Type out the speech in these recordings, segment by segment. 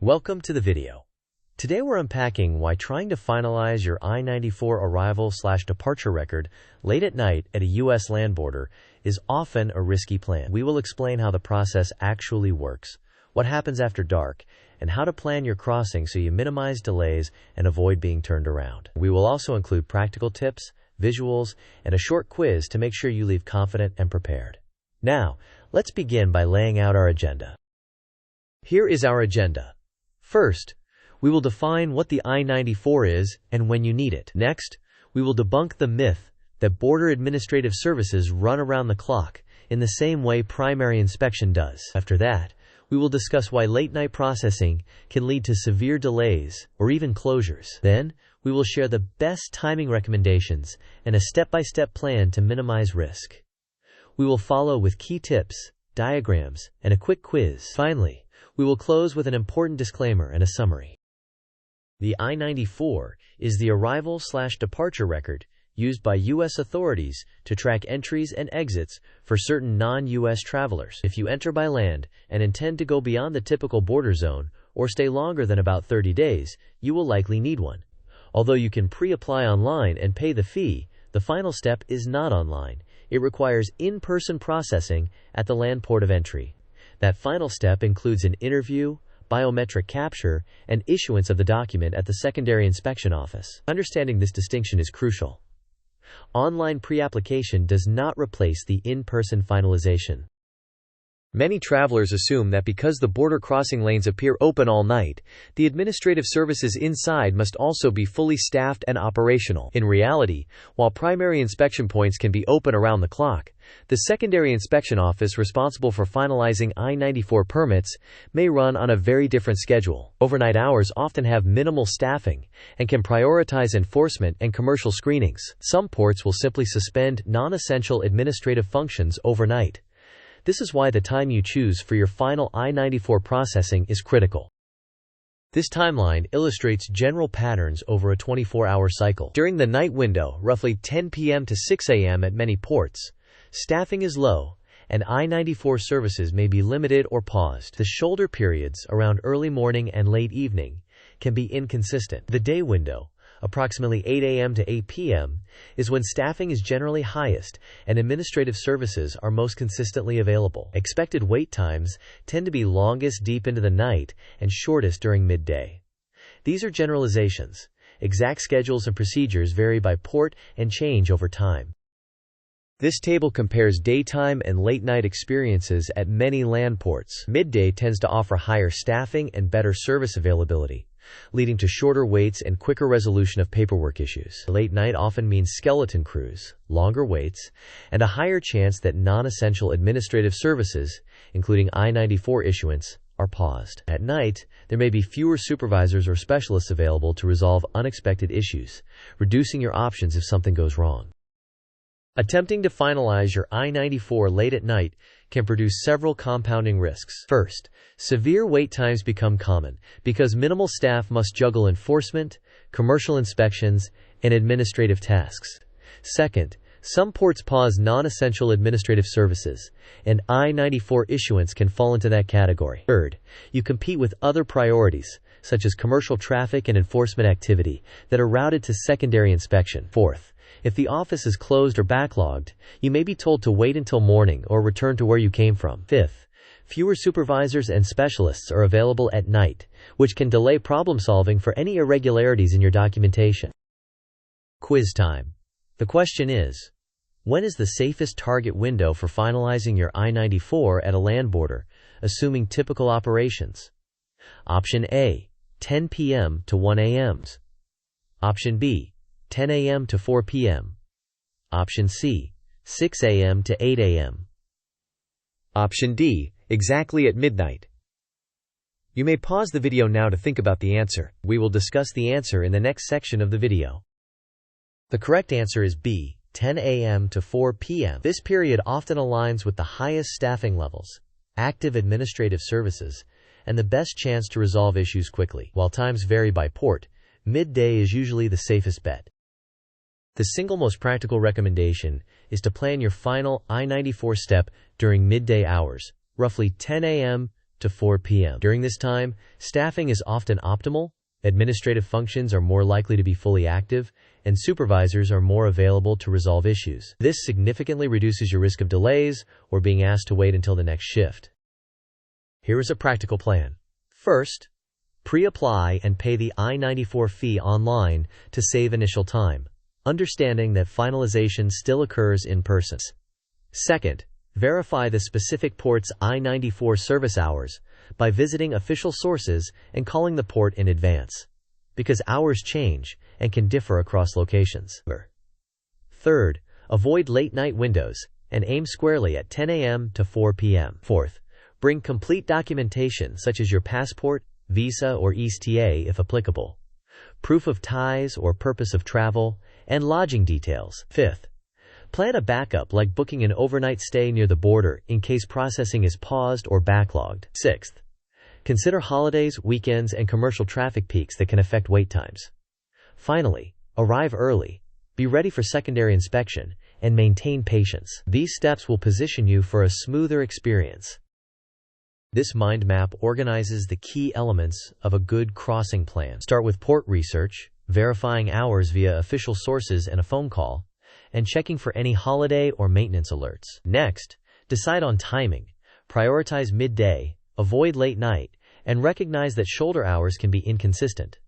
Welcome to the video. Today we're unpacking why trying to finalize your I-94 arrival/departure record late at night at a U.S. land border is often a risky plan. We will explain how the process actually works, what happens after dark, and how to plan your crossing so you minimize delays and avoid being turned around. We will also include practical tips, visuals, and a short quiz to make sure you leave confident and prepared. Now, let's begin by laying out our agenda. Here is our agenda. First, we will define what the I-94 is and when you need it. Next, we will debunk the myth that border administrative services run around the clock in the same way primary inspection does. After that, we will discuss why late-night processing can lead to severe delays or even closures. Then, we will share the best timing recommendations and a step-by-step plan to minimize risk. We will follow with key tips, diagrams, and a quick quiz. Finally, we will close with an important disclaimer and a summary. The I-94 is the arrival/departure record used by U.S. authorities to track entries and exits for certain non-U.S. travelers. If you enter by land and intend to go beyond the typical border zone or stay longer than about 30 days, you will likely need one. Although you can pre-apply online and pay the fee, the final step is not online. It requires in-person processing at the land port of entry. That final step includes an interview, biometric capture, and issuance of the document at the secondary inspection office. Understanding this distinction is crucial. Online pre-application does not replace the in-person finalization. Many travelers assume that because the border crossing lanes appear open all night, the administrative services inside must also be fully staffed and operational. In reality, while primary inspection points can be open around the clock, the secondary inspection office responsible for finalizing I-94 permits may run on a very different schedule. Overnight hours often have minimal staffing and can prioritize enforcement and commercial screenings. Some ports will simply suspend non-essential administrative functions overnight. This is why the time you choose for your final I-94 processing is critical. This timeline illustrates general patterns over a 24-hour cycle. During the night window, roughly 10 p.m. to 6 a.m. at many ports, staffing is low, and I-94 services may be limited or paused. The shoulder periods, around early morning and late evening, can be inconsistent. The day window, approximately 8 a.m. to 8 p.m., is when staffing is generally highest and administrative services are most consistently available. Expected wait times tend to be longest deep into the night and shortest during midday. These are generalizations. Exact schedules and procedures vary by port and change over time. This table compares daytime and late-night experiences at many land ports. Midday tends to offer higher staffing and better service availability, leading to shorter waits and quicker resolution of paperwork issues. Late night often means skeleton crews, longer waits, and a higher chance that non-essential administrative services, including I-94 issuance, are paused. At night, there may be fewer supervisors or specialists available to resolve unexpected issues, reducing your options if something goes wrong. Attempting to finalize your I-94 late at night can produce several compounding risks. First, severe wait times become common because minimal staff must juggle enforcement, commercial inspections, and administrative tasks. Second, some ports pause non-essential administrative services, and I-94 issuance can fall into that category. Third, you compete with other priorities, such as commercial traffic and enforcement activity, that are routed to secondary inspection. Fourth, if the office is closed or backlogged, you may be told to wait until morning or return to where you came from. Fifth, fewer supervisors and specialists are available at night, which can delay problem solving for any irregularities in your documentation. Quiz time. The question is, when is the safest target window for finalizing your I-94 at a land border, assuming typical operations? Option A, 10 p.m. to 1 a.m. Option B, 10 a.m. to 4 p.m. Option C, 6 a.m. to 8 a.m. Option D, exactly at midnight. You may pause the video now to think about the answer. We will discuss the answer in the next section of the video. The correct answer is B, 10 a.m. to 4 p.m. This period often aligns with the highest staffing levels, active administrative services, and the best chance to resolve issues quickly. While times vary by port, midday is usually the safest bet. The single most practical recommendation is to plan your final I-94 step during midday hours, roughly 10 a.m. to 4 p.m. During this time, staffing is often optimal, administrative functions are more likely to be fully active, and supervisors are more available to resolve issues. This significantly reduces your risk of delays or being asked to wait until the next shift. Here is a practical plan. First, pre-apply and pay the I-94 fee online to save initial time, understanding that finalization still occurs in person. Second, verify the specific port's I-94 service hours by visiting official sources and calling the port in advance, because hours change and can differ across locations. Third, avoid late-night windows and aim squarely at 10 a.m. to 4 p.m. Fourth, bring complete documentation such as your passport, visa, or ETA if applicable, proof of ties or purpose of travel, and lodging details. Fifth, plan a backup like booking an overnight stay near the border in case processing is paused or backlogged. Sixth, consider holidays, weekends, and commercial traffic peaks that can affect wait times. Finally, arrive early, be ready for secondary inspection, and maintain patience. These steps will position you for a smoother experience. This mind map organizes the key elements of a good crossing plan. Start with port research, verifying hours via official sources and a phone call, and checking for any holiday or maintenance alerts. Next, decide on timing, prioritize midday, avoid late night, and recognize that shoulder hours can be inconsistent.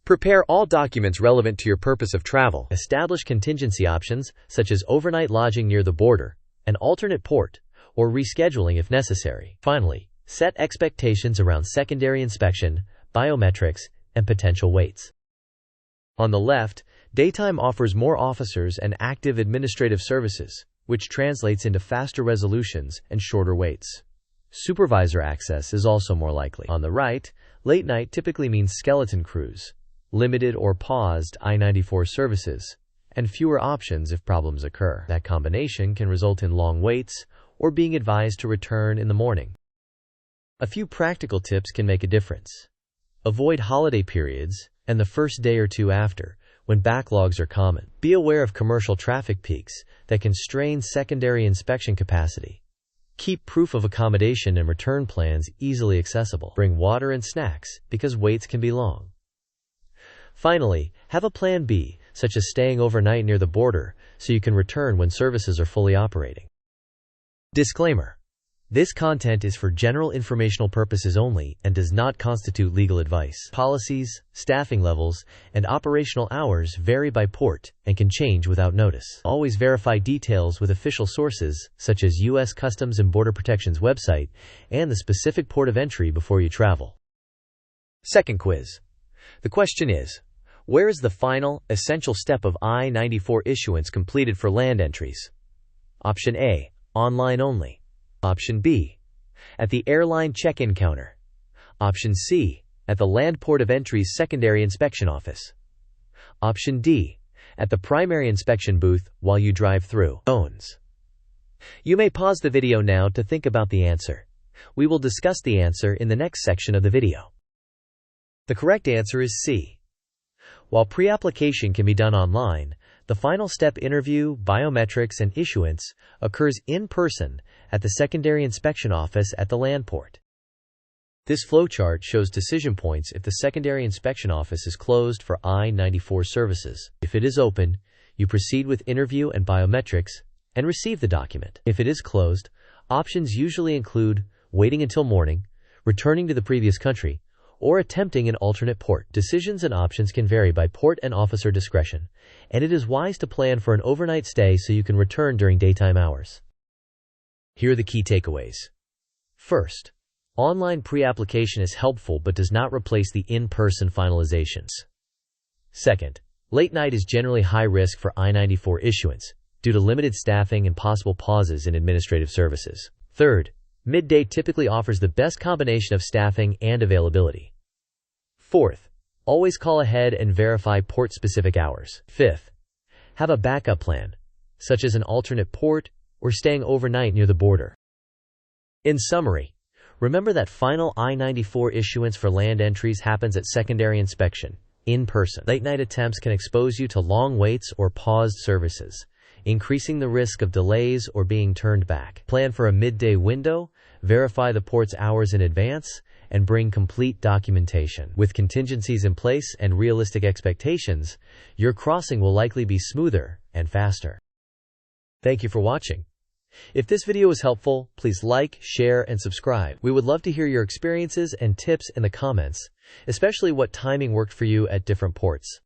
Prepare all documents relevant to your purpose of travel. Establish contingency options such as overnight lodging near the border, an alternate port, or rescheduling if necessary. Finally, set expectations around secondary inspection, biometrics, and potential waits. On the left, daytime offers more officers and active administrative services, which translates into faster resolutions and shorter waits. Supervisor access is also more likely. On the right, late night typically means skeleton crews, limited or paused I-94 services, and fewer options if problems occur. That combination can result in long waits or being advised to return in the morning. A few practical tips can make a difference. Avoid holiday periods and the first day or two after, when backlogs are common. Be aware of commercial traffic peaks that can strain secondary inspection capacity. Keep proof of accommodation and return plans easily accessible. Bring water and snacks because waits can be long. Finally, have a plan B, such as staying overnight near the border so you can return when services are fully operating. Disclaimer: this content is for general informational purposes only and does not constitute legal advice. Policies, staffing levels, and operational hours vary by port and can change without notice. Always verify details with official sources such as U.S. Customs and Border Protection's website and the specific port of entry before you travel. Second quiz. The question is, where is the final, essential step of I-94 issuance completed for land entries? Option A, online only. Option B, at the airline check-in counter. Option C, at the land port of entry's secondary inspection office. Option D, at the primary inspection booth while you drive through. Owns. You may pause the video now to think about the answer. We will discuss the answer in the next section of the video. The correct answer is C. While pre-application can be done online, the final step interview, biometrics, and issuance occurs in person at the secondary inspection office at the land port. This flowchart shows decision points if the secondary inspection office is closed for I-94 services. If it is open, you proceed with interview and biometrics and receive the document. If it is closed, options usually include waiting until morning, returning to the previous country, or attempting an alternate port. Decisions and options can vary by port and officer discretion, and it is wise to plan for an overnight stay so you can return during daytime hours. Here are the key takeaways. First, online pre-application is helpful but does not replace the in-person finalizations. Second, late night is generally high risk for I-94 issuance due to limited staffing and possible pauses in administrative services. Third, midday typically offers the best combination of staffing and availability. Fourth, always call ahead and verify port-specific hours. Fifth, have a backup plan, such as an alternate port or staying overnight near the border. In summary, remember that final I-94 issuance for land entries happens at secondary inspection, in person. Late-night attempts can expose you to long waits or paused services, increasing the risk of delays or being turned back. Plan for a midday window, verify the port's hours in advance, and bring complete documentation. With contingencies in place and realistic expectations, your crossing will likely be smoother and faster. Thank you for watching. If this video was helpful, please like, share, and subscribe. We would love to hear your experiences and tips in the comments, especially what timing worked for you at different ports.